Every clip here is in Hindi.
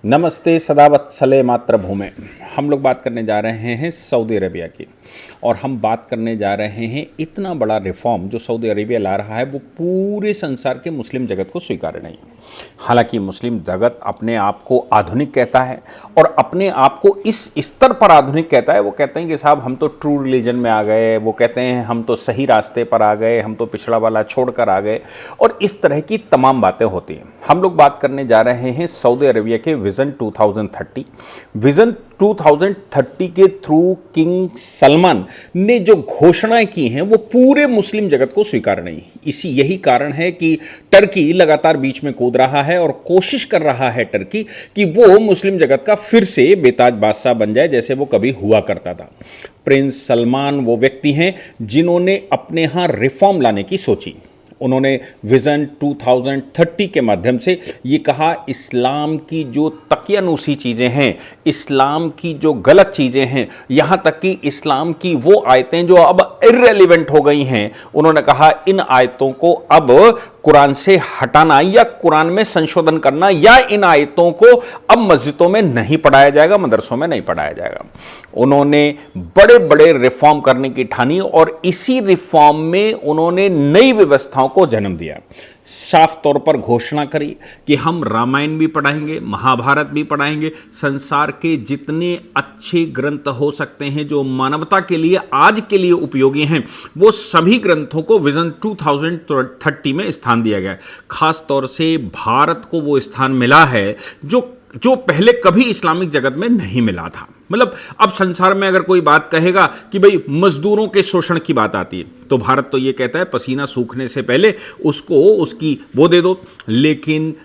नमस्ते सदावत्सले मातृभूमि। हम लोग बात करने जा रहे हैं सऊदी अरेबिया की, और हम बात करने जा रहे हैं इतना बड़ा रिफॉर्म जो सऊदी अरेबिया ला रहा है वो पूरे संसार के मुस्लिम जगत को स्वीकार्य नहीं है। हालांकि मुस्लिम जगत अपने आप को आधुनिक कहता है और अपने आप को इस स्तर पर आधुनिक कहता है। वो कहते हैं कि साहब हम तो ट्रू रिलीजन में आ गए, वो कहते हैं हम तो सही रास्ते पर आ गए, हम तो पिछड़ा वाला छोड़कर आ गए, और इस तरह की तमाम बातें होती हैं। हम लोग बात करने जा रहे हैं सऊदी अरेबिया के विजन 2030। विजन 2030 के थ्रू किंग सलमान ने जो घोषणाएं की हैं वो पूरे मुस्लिम जगत को स्वीकार नहीं। यही कारण है कि टर्की लगातार बीच में कूद रहा है और कोशिश कर रहा है टर्की कि वो मुस्लिम जगत का फिर से बेताज बादशाह बन जाए जैसे वो कभी हुआ करता था। प्रिंस सलमान वो व्यक्ति हैं जिन्होंने अपने यहाँ रिफॉर्म लाने की सोची। उन्होंने विज़न 2030 के माध्यम से ये कहा, इस्लाम की जो तकियानूसी चीज़ें हैं, इस्लाम की जो गलत चीज़ें हैं, यहाँ तक कि इस्लाम की वो आयतें जो अब इर्रेलेवेंट हो गई हैं, उन्होंने कहा इन आयतों को अब कुरान से हटाना या कुरान में संशोधन करना, या इन आयतों को अब मस्जिदों में नहीं पढ़ाया जाएगा, मदरसों में नहीं पढ़ाया जाएगा। उन्होंने बड़े बड़े रिफॉर्म करने की ठानी और इसी रिफॉर्म में उन्होंने नई व्यवस्थाओं को जन्म दिया। साफ तौर पर घोषणा करी कि हम रामायण भी पढ़ाएंगे, महाभारत भी पढ़ाएंगे, संसार के जितने अच्छे ग्रंथ हो सकते हैं जो मानवता के लिए आज के लिए उपयोगी हैं, वो सभी ग्रंथों को विजन 2030 में स्थान दिया गया है। खास तौर से भारत को वो स्थान मिला है जो पहले कभी इस्लामिक जगत में नहीं मिला था। मतलब अब संसार में अगर कोई बात कहेगा कि भाई मजदूरों के शोषण की बात आती है तो भारत तो ये कहता है पसीना सूखने से पहले उसको उसकी वो दे दो। लेकिन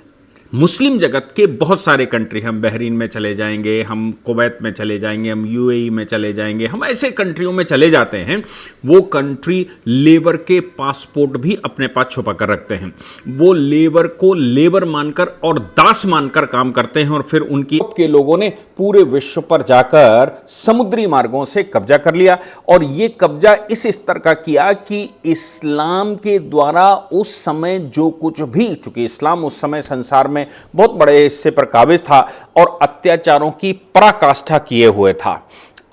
मुस्लिम जगत के बहुत सारे कंट्री, हम बहरीन में चले जाएंगे, हम कुवैत में चले जाएंगे, हम यूएई में चले जाएंगे, हम ऐसे कंट्रियों में चले जाते हैं, वो कंट्री लेबर के पासपोर्ट भी अपने पास छुपा कर रखते हैं। वो लेबर को लेबर मानकर और दास मानकर काम करते हैं, और फिर उनकी के लोगों ने पूरे विश्व पर जाकर समुद्री मार्गों से कब्जा कर लिया, और ये कब्जा इस स्तर का किया कि इस्लाम के द्वारा उस समय जो कुछ भी, चूंकि इस्लाम उस समय संसार में बहुत बड़े हिस्से पर काबिज था और अत्याचारों की पराकाष्ठा किए हुए था,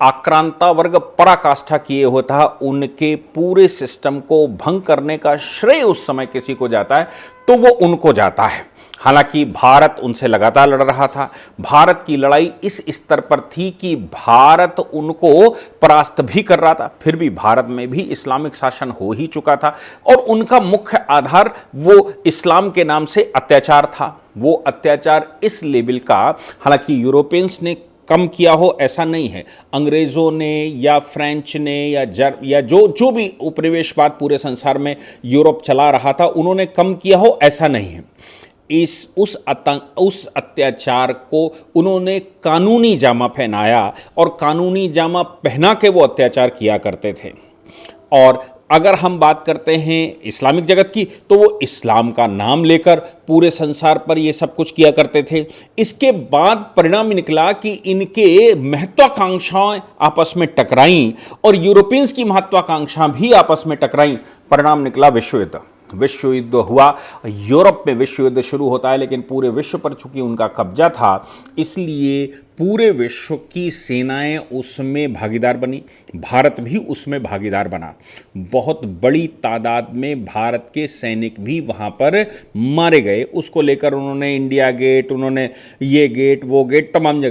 आक्रांता वर्ग पराकाष्ठा किए हुआ था, उनके पूरे सिस्टम को भंग करने का श्रेय उस समय किसी को जाता है तो वो उनको जाता है। हालांकि भारत उनसे लगातार लड़ रहा था। भारत की लड़ाई इस स्तर पर थी कि भारत उनको परास्त भी कर रहा था, फिर भी भारत में भी इस्लामिक शासन हो ही चुका था और उनका मुख्य आधार वो इस्लाम के नाम से अत्याचार था। वो अत्याचार इस लेवल का, हालांकि यूरोपियंस ने कम किया हो ऐसा नहीं है, अंग्रेज़ों ने या फ्रेंच ने या जो भी उपनिवेशवाद पूरे संसार में यूरोप चला रहा था उन्होंने कम किया हो ऐसा नहीं है। उस अत्याचार को उन्होंने कानूनी जामा पहनाया और कानूनी जामा पहना के वो अत्याचार किया करते थे। और अगर हम बात करते हैं इस्लामिक जगत की तो वो इस्लाम का नाम लेकर पूरे संसार पर ये सब कुछ किया करते थे। इसके बाद परिणाम निकला कि इनके महत्वाकांक्षाएं आपस में टकराईं और यूरोपियंस की महत्वाकांक्षा भी आपस में टकराईं। परिणाम निकला विश्व युद्ध। विश्व युद्ध हुआ, यूरोप में विश्व युद्ध शुरू होता है, लेकिन पूरे विश्व पर चूंकि उनका कब्जा था इसलिए पूरे विश्व की सेनाएं उसमें भागीदार बनी, भारत भी उसमें भागीदार बना। बहुत बड़ी तादाद में भारत के सैनिक भी वहाँ पर मारे गए। उसको लेकर उन्होंने इंडिया गेट, उन्होंने ये गेट वो गेट तमाम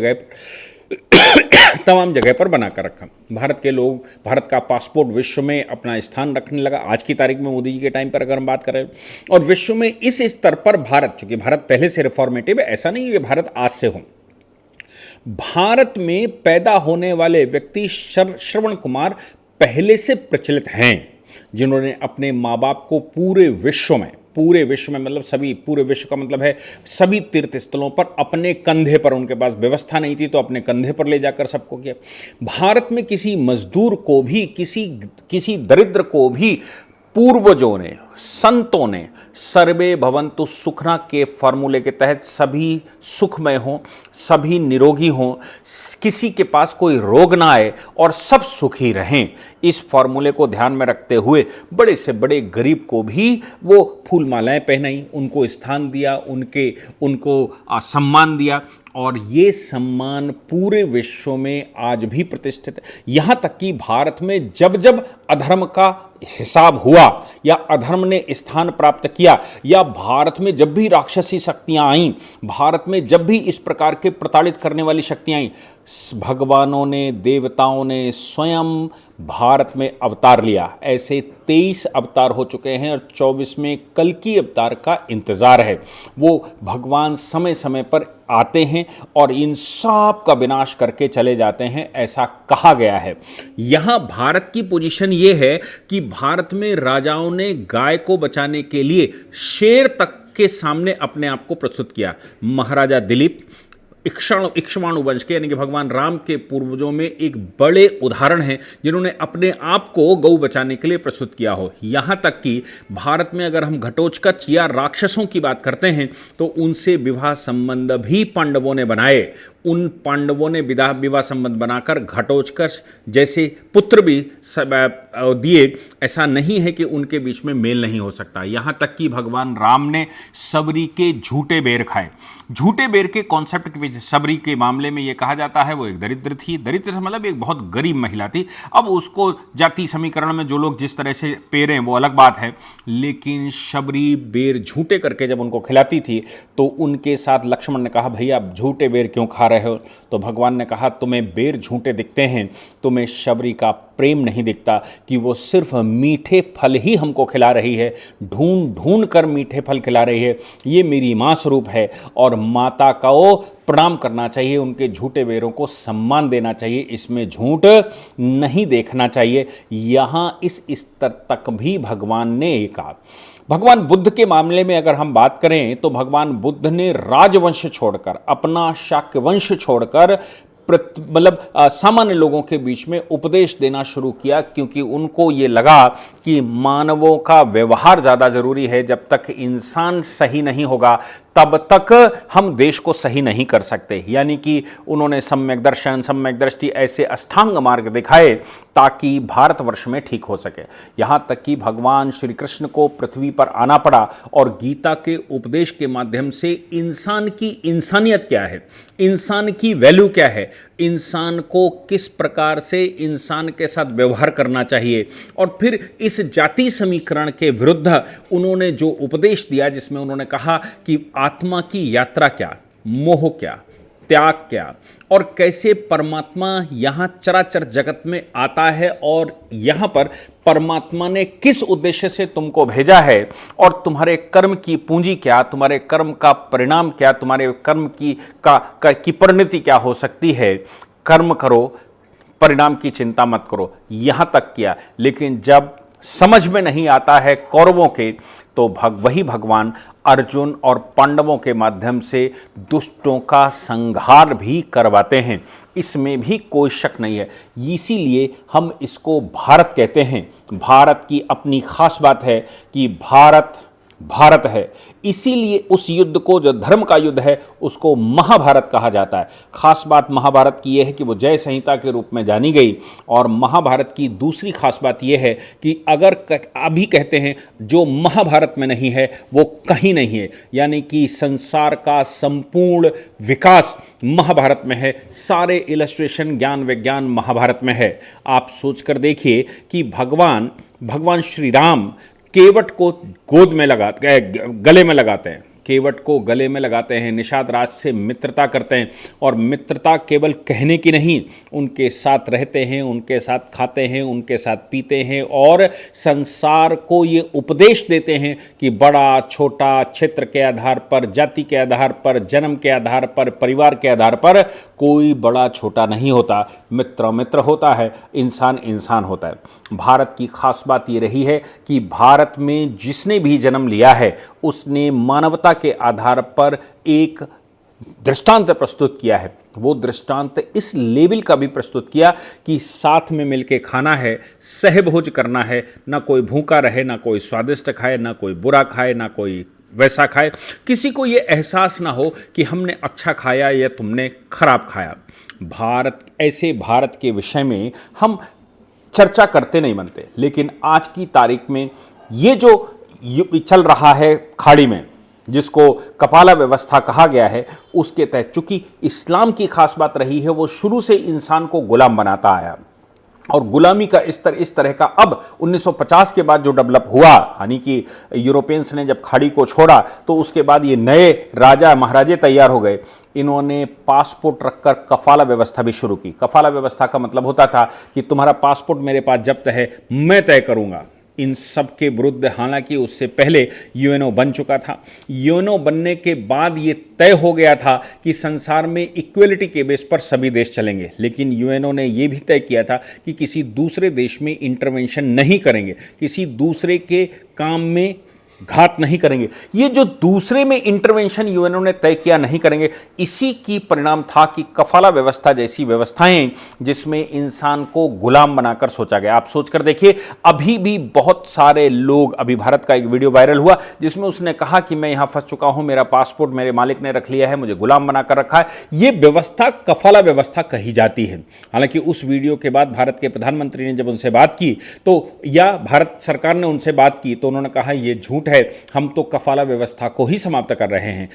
जगह पर बनाकर रखा। भारत के लोग, भारत का पासपोर्ट विश्व में अपना स्थान रखने लगा। आज की तारीख में मोदी जी के टाइम पर अगर हम बात करें, और विश्व में इस स्तर पर भारत, चूंकि भारत पहले से रिफॉर्मेटिव है, ऐसा नहीं है भारत आज से हो। भारत में पैदा होने वाले व्यक्ति श्रवण कुमार पहले से प्रचलित हैं, जिन्होंने अपने माँ बाप को पूरे विश्व में मतलब सभी, पूरे विश्व का मतलब है सभी तीर्थ स्थलों पर अपने कंधे पर, उनके पास व्यवस्था नहीं थी तो अपने कंधे पर ले जाकर सबको किया। भारत में किसी मजदूर को भी, किसी दरिद्र को भी पूर्वजों ने, संतों ने सर्वे भवन्तु सुखना के फॉर्मूले के तहत सभी सुखमय हों, सभी निरोगी हों, किसी के पास कोई रोग ना आए और सब सुखी रहें, इस फॉर्मूले को ध्यान में रखते हुए बड़े से बड़े गरीब को भी वो फूल मालाएं पहनाई, उनको स्थान दिया, उनको सम्मान दिया। और ये सम्मान पूरे विश्व में आज भी प्रतिष्ठित है। यहाँ तक कि भारत में जब जब अधर्म का हिसाब हुआ या अधर्म ने स्थान प्राप्त किया, या भारत में जब भी राक्षसी शक्तियां आईं, भारत में जब भी इस प्रकार के प्रताड़ित करने वाली शक्तियां आईं, भगवानों ने, देवताओं ने स्वयं भारत में अवतार लिया। ऐसे 23 अवतार हो चुके हैं और 24वें कल्कि अवतार का इंतजार है। वो भगवान समय समय पर आते हैं और इन सब का विनाश करके चले जाते हैं, ऐसा कहा गया है। यहाँ भारत की पोजीशन ये है कि भारत में राजाओं ने गाय को बचाने के लिए शेर तक के सामने अपने आप को प्रस्तुत किया। महाराजा दिलीप इक्ष्वाणु वंश के यानी कि भगवान राम के पूर्वजों में एक बड़े उदाहरण हैं, जिन्होंने अपने आप को गौ बचाने के लिए प्रस्तुत किया हो। यहाँ तक कि भारत में अगर हम घटोत्कच या राक्षसों की बात करते हैं तो उनसे विवाह संबंध भी पांडवों ने बनाए। उन पांडवों ने विवाह संबंध बनाकर घटोत्कच जैसे पुत्र भी दिए। ऐसा नहीं है कि उनके बीच में मेल नहीं हो सकता। यहाँ तक कि भगवान राम ने सबरी के झूठे बेर खाए। झूठे बेर के कॉन्सेप्ट के पीछे सबरी के मामले में यह कहा जाता है वो एक दरिद्र थी। दरिद्र से मतलब एक बहुत गरीब महिला थी। अब उसको जाति समीकरण में जो लोग जिस तरह से पेरें वो अलग बात है, लेकिन सबरी बेर झूठे करके जब उनको खिलाती थी तो उनके साथ लक्ष्मण ने कहा भैया आप झूठे बेर क्यों खा रहे हो? तो भगवान ने कहा तुम्हें बेर झूठे दिखते हैं, तुम्हें सबरी का प्रेम नहीं दिखता कि वो सिर्फ मीठे फल ही हमको खिला रही है, ढूंढ ढूंढ कर मीठे फल खिला रही है। ये मेरी माँ स्वरूप है और माता का वो प्रणाम करना चाहिए, उनके झूठे बेरों को सम्मान देना चाहिए, इसमें झूठ नहीं देखना चाहिए। यहाँ इस स्तर तक भी भगवान ने कहा। भगवान बुद्ध के मामले में अगर हम बात करें तो भगवान बुद्ध ने राजवंश छोड़कर, अपना शाक्य वंश छोड़कर मतलब सामान्य लोगों के बीच में उपदेश देना शुरू किया, क्योंकि उनको ये लगा कि मानवों का व्यवहार ज़्यादा ज़रूरी है। जब तक इंसान सही नहीं होगा तब तक हम देश को सही नहीं कर सकते। यानी कि उन्होंने सम्यक दर्शन, सम्यक दृष्टि ऐसे अष्टांग मार्ग दिखाए ताकि भारतवर्ष में ठीक हो सके। यहाँ तक कि भगवान श्री कृष्ण को पृथ्वी पर आना पड़ा और गीता के उपदेश के माध्यम से इंसान की इंसानियत क्या है, इंसान की वैल्यू क्या है, इंसान को किस प्रकार से इंसान के साथ व्यवहार करना चाहिए, और फिर इस जाति समीकरण के विरुद्ध उन्होंने जो उपदेश दिया, जिसमें उन्होंने कहा कि आत्मा की यात्रा क्या, मोह क्या, त्याग क्या, और कैसे परमात्मा यहाँ चराचर जगत में आता है और यहाँ पर परमात्मा ने किस उद्देश्य से तुमको भेजा है, और तुम्हारे कर्म की पूंजी क्या, तुम्हारे कर्म का परिणाम क्या, तुम्हारे कर्म की परिणति क्या हो सकती है। कर्म करो, परिणाम की चिंता मत करो, यहाँ तक किया। लेकिन जब समझ में नहीं आता है कौरवों के, तो वही भगवान अर्जुन और पांडवों के माध्यम से दुष्टों का संहार भी करवाते हैं, इसमें भी कोई शक नहीं है। इसीलिए हम इसको भारत कहते हैं। भारत की अपनी खास बात है कि भारत भारत है, इसीलिए उस युद्ध को, जो धर्म का युद्ध है, उसको महाभारत कहा जाता है। खास बात महाभारत की यह है कि वो जय संहिता के रूप में जानी गई। और महाभारत की दूसरी खास बात यह है कि अगर अभी कहते हैं जो महाभारत में नहीं है वो कहीं नहीं है, यानी कि संसार का संपूर्ण विकास महाभारत में है, सारे इलस्ट्रेशन, ज्ञान विज्ञान महाभारत में है। आप सोचकर देखिए कि भगवान श्री राम केवट को गले में लगाते हैं, केवट को गले में लगाते हैं, निषाद राज से मित्रता करते हैं, और मित्रता केवल कहने की नहीं, उनके साथ रहते हैं, उनके साथ खाते हैं, उनके साथ पीते हैं, और संसार को ये उपदेश देते हैं कि बड़ा छोटा क्षेत्र के आधार पर, जाति के आधार पर, जन्म के आधार पर, परिवार के आधार पर कोई बड़ा छोटा नहीं होता, मित्र मित्र होता है, इंसान इंसान होता है। भारत की खास बात ये रही है कि भारत में जिसने भी जन्म लिया है उसने मानवता के आधार पर एक दृष्टांत प्रस्तुत किया है। वो दृष्टांत इस लेवल का भी प्रस्तुत किया कि साथ में मिलके खाना है, सहभोज करना है, ना कोई भूखा रहे, ना कोई स्वादिष्ट खाए, ना कोई बुरा खाए, ना कोई वैसा खाए, किसी को ये एहसास ना हो कि हमने अच्छा खाया या तुमने खराब खाया। भारत के विषय में हम चर्चा करते नहीं बनते, लेकिन आज की तारीख में ये जो चल रहा है खाड़ी में, जिसको कपाला व्यवस्था कहा गया है, उसके तहत चूंकि इस्लाम की खास बात रही है, वो शुरू से इंसान को गुलाम बनाता आया, और गुलामी का इस तरह का अब 1950 के बाद जो डेवलप हुआ, यानी कि यूरोपियंस ने जब खाड़ी को छोड़ा तो उसके बाद ये नए राजा महाराजे तैयार हो गए। इन्होंने पासपोर्ट रखकर कफाला व्यवस्था भी शुरू की। कफाला व्यवस्था का मतलब होता था कि तुम्हारा पासपोर्ट मेरे पास जब्त है, मैं तय करूंगा। इन सब के विरुद्ध, हालांकि उससे पहले यूएनओ बन चुका था। यूएनओ बनने के बाद ये तय हो गया था कि संसार में इक्वलिटी के बेस पर सभी देश चलेंगे, लेकिन यूएनओ ने ये भी तय किया था कि किसी दूसरे देश में इंटरवेंशन नहीं करेंगे, किसी दूसरे के काम में घात नहीं करेंगे। ये जो दूसरे में इंटरवेंशन यूएनओ ने तय किया नहीं करेंगे, इसी की परिणाम था कि कफाला व्यवस्था जैसी व्यवस्थाएं जिसमें इंसान को गुलाम बनाकर सोचा गया। आप सोचकर देखिए, अभी भी बहुत सारे लोग, अभी भारत का एक वीडियो वायरल हुआ जिसमें उसने कहा कि मैं यहां फंस चुका हूं, मेरा पासपोर्ट मेरे मालिक ने रख लिया है, मुझे गुलाम बनाकर रखा है। यह व्यवस्था कफाला व्यवस्था कही जाती है। हालांकि उस वीडियो के बाद भारत के प्रधानमंत्री ने जब उनसे बात की तो, या भारत सरकार ने उनसे बात की, तो उन्होंने कहा यह झूठ है, हम तो कफाला व्यवस्था को ही समाप्त कर रहे हैं।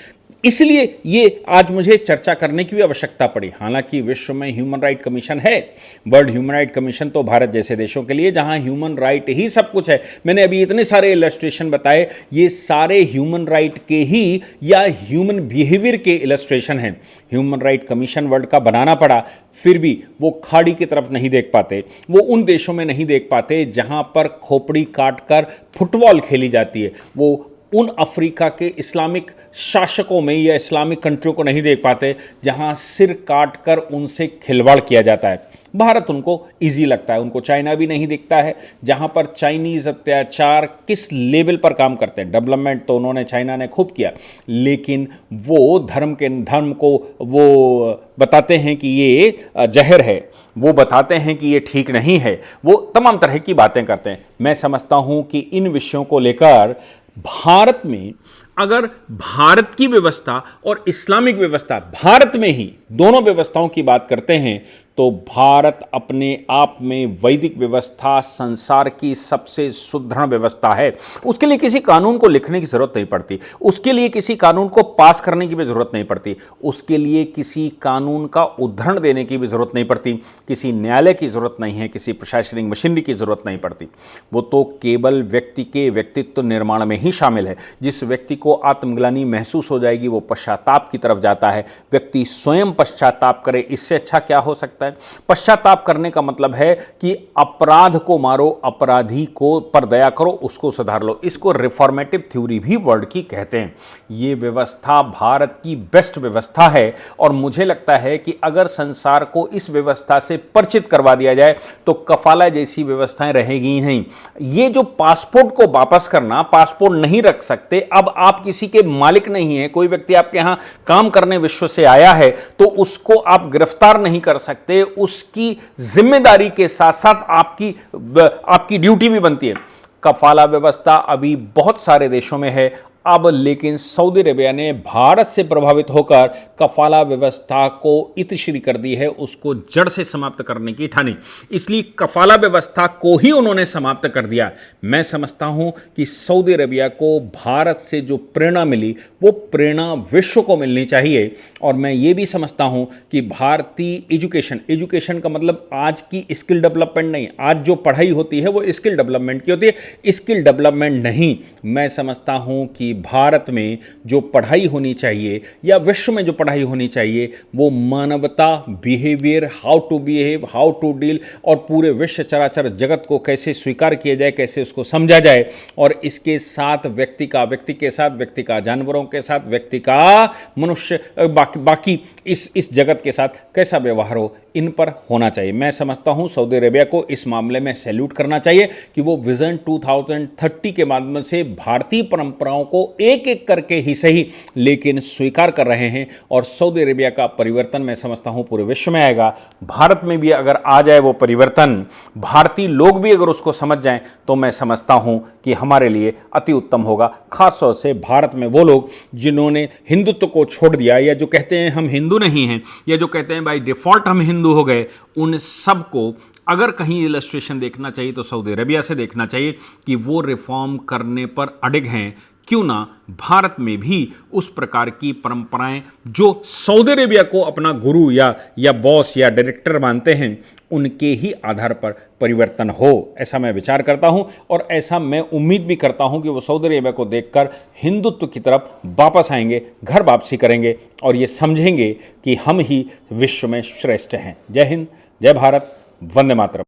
इसलिए ये आज मुझे चर्चा करने की भी आवश्यकता पड़ी। हालांकि विश्व में ह्यूमन राइट कमीशन है, वर्ल्ड ह्यूमन राइट कमीशन, तो भारत जैसे देशों के लिए जहां ह्यूमन राइट ही सब कुछ है। मैंने अभी इतने सारे इलस्ट्रेशन बताए, ये सारे ह्यूमन राइट के ही या ह्यूमन बिहेवियर के इलस्ट्रेशन हैं। ह्यूमन राइट कमीशन वर्ल्ड का बनाना पड़ा, फिर भी वो खाड़ी की तरफ नहीं देख पाते, वो उन देशों में नहीं देख पाते जहां पर खोपड़ी काटकर फुटबॉल खेली जाती है, वो उन अफ्रीका के इस्लामिक शासकों में या इस्लामिक कंट्रियों को नहीं देख पाते जहां सिर काटकर उनसे खिलवाड़ किया जाता है। भारत उनको इजी लगता है, उनको चाइना भी नहीं दिखता है, जहां पर चाइनीज अत्याचार किस लेवल पर काम करते हैं। डेवलपमेंट तो उन्होंने, चाइना ने खूब किया, लेकिन वो धर्म को वो बताते हैं कि ये जहर है, वो बताते हैं कि ये ठीक नहीं है, वो तमाम तरह की बातें करते हैं। मैं समझता हूं कि इन विषयों को लेकर भारत में, अगर भारत की व्यवस्था और इस्लामिक व्यवस्था, भारत में ही दोनों व्यवस्थाओं की बात करते हैं, तो भारत अपने आप में वैदिक व्यवस्था संसार की सबसे सुदृढ़ व्यवस्था है। उसके लिए किसी कानून को लिखने की जरूरत नहीं पड़ती, उसके लिए किसी कानून को पास करने की भी जरूरत नहीं पड़ती, उसके लिए किसी कानून का उद्धरण देने की भी जरूरत नहीं पड़ती, किसी न्यायालय की जरूरत नहीं है, किसी प्रशासनिक मशीनरी की जरूरत नहीं पड़ती। वो तो केवल व्यक्ति के व्यक्तित्व निर्माण में ही शामिल है। जिस व्यक्ति को आत्मग्लानि महसूस हो जाएगी वो पश्चाताप की तरफ जाता है। व्यक्ति स्वयं पश्चाताप करे, इससे अच्छा क्या हो सकता है। पश्चाताप करने का मतलब है कि अपराध को मारो, अपराधी को पर दया करो, उसको सुधार लो। इसको रिफॉर्मेटिव थ्योरी भी वर्ड की कहते हैं। ये व्यवस्था भारत की बेस्ट व्यवस्था है, और मुझे लगता है कि अगर संसार को इस व्यवस्था से परिचित करवा दिया जाए तो कफाला जैसी व्यवस्थाएं रहेगी नहीं। ये जो पासपोर्ट को वापस करना, पासपोर्ट नहीं रख सकते, अब आप किसी के मालिक नहीं है, कोई व्यक्ति आपके यहां काम करने विश्व से आया है तो उसको आप गिरफ्तार नहीं कर सकते, उसकी जिम्मेदारी के साथ साथ आपकी ड्यूटी भी बनती है। कफाला व्यवस्था अभी बहुत सारे देशों में है अब, लेकिन सऊदी अरेबिया ने भारत से प्रभावित होकर कफाला व्यवस्था को इतिश्री कर दी है, उसको जड़ से समाप्त करने की ठानी। इसलिए कफाला व्यवस्था को ही उन्होंने समाप्त कर दिया। मैं समझता हूं कि सऊदी अरेबिया को भारत से जो प्रेरणा मिली वो प्रेरणा विश्व को मिलनी चाहिए। और मैं ये भी समझता हूं कि भारतीय एजुकेशन का मतलब आज की स्किल डेवलपमेंट नहीं, आज जो पढ़ाई होती है वो स्किल डेवलपमेंट की होती है, स्किल डेवलपमेंट नहीं। मैं समझता हूं कि भारत में जो पढ़ाई होनी चाहिए या विश्व में जो पढ़ाई होनी चाहिए वो मानवता, behaviour, how to behave, how to deal, और पूरे विश्व चराचर जगत को कैसे स्वीकार किया जाए, कैसे उसको समझा जाए, और इसके साथ व्यक्ति के साथ, व्यक्ति का जानवरों के साथ, व्यक्ति का मनुष्य, बाकी इस जगत के साथ कैसा व्यवहार हो, इन पर होना चाहिए। मैं समझता हूं सऊदी अरेबिया को इस मामले में सैल्यूट करना चाहिए कि वो विजन 2030 के माध्यम से भारतीय परंपराओं को एक एक करके ही सही लेकिन स्वीकार कर रहे हैं। और सऊदी अरेबिया का परिवर्तन मैं समझता हूं पूरे विश्व में आएगा। भारत में भी अगर आ जाए वो परिवर्तन, भारतीय लोग भी अगर उसको समझ जाएं, तो मैं समझता हूं कि हमारे लिए अति उत्तम होगा। खासतौर से भारत में वो लोग जिन्होंने हिंदुत्व को छोड़ दिया, या जो कहते हैं हम हिंदू नहीं हैं, या जो कहते हैं बाय डिफॉल्ट हम हिंदू हो गए, उन सब को अगर कहीं इलस्ट्रेशन देखना चाहिए तो सऊदी अरेबिया से देखना चाहिए कि वो रिफॉर्म करने पर अडिग हैं। क्यों ना भारत में भी उस प्रकार की परंपराएं जो सऊदी अरेबिया को अपना गुरु या बॉस या डायरेक्टर मानते हैं, उनके ही आधार पर परिवर्तन हो, ऐसा मैं विचार करता हूं। और ऐसा मैं उम्मीद भी करता हूं कि वो सऊदी अरेबिया को देखकर हिंदुत्व की तरफ वापस आएंगे, घर वापसी करेंगे और ये समझेंगे कि हम ही विश्व में श्रेष्ठ हैं। जय हिंद, जय भारत, वंदे मातरम।